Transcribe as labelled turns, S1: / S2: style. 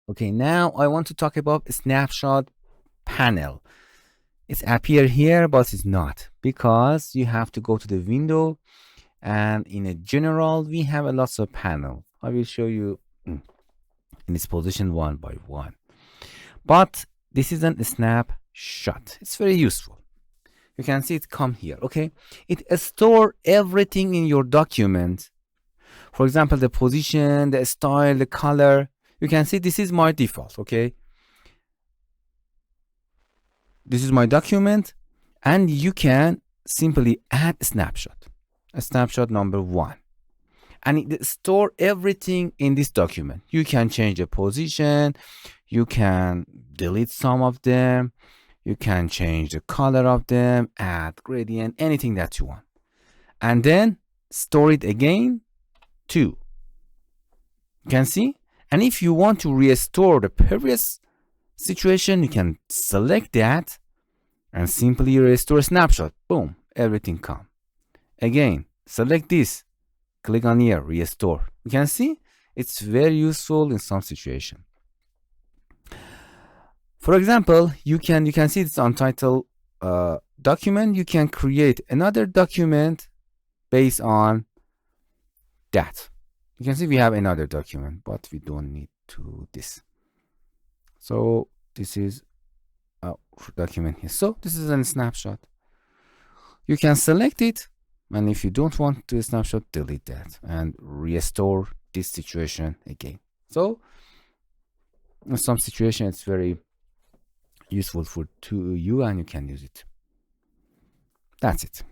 S1: Okay, now I want to talk about Snapshot Panel. It's appear here, but it's not, because you have to go to the window, and in a general, we have a lots of panel. I will show you in this position one by one. But this isn't a snapshot. It's very useful. You can see it come here, okay? It store everything in your document. For example, the position, the style, the color. You can see this is my default, okay? This is my document, and you can simply add a snapshot number 1. And it store everything in this document. You can change the position, you can delete some of them, you can change the color of them, add gradient, anything that you want. And then store it again too. You can see? And if you want to restore the previous situation, you can select that and simply restore snapshot. Boom, everything come. Again, select this, click on here, restore. You can see it's very useful in some situation. For example, you can see this untitled document. You can create another document based on that. You can see we have another document, but we don't need to this. So this is a document here. So this is a snapshot. You can select it, and if you don't want to snapshot, delete that and restore this situation again. So in some situation, it's very useful to you, and you can use it. That's it.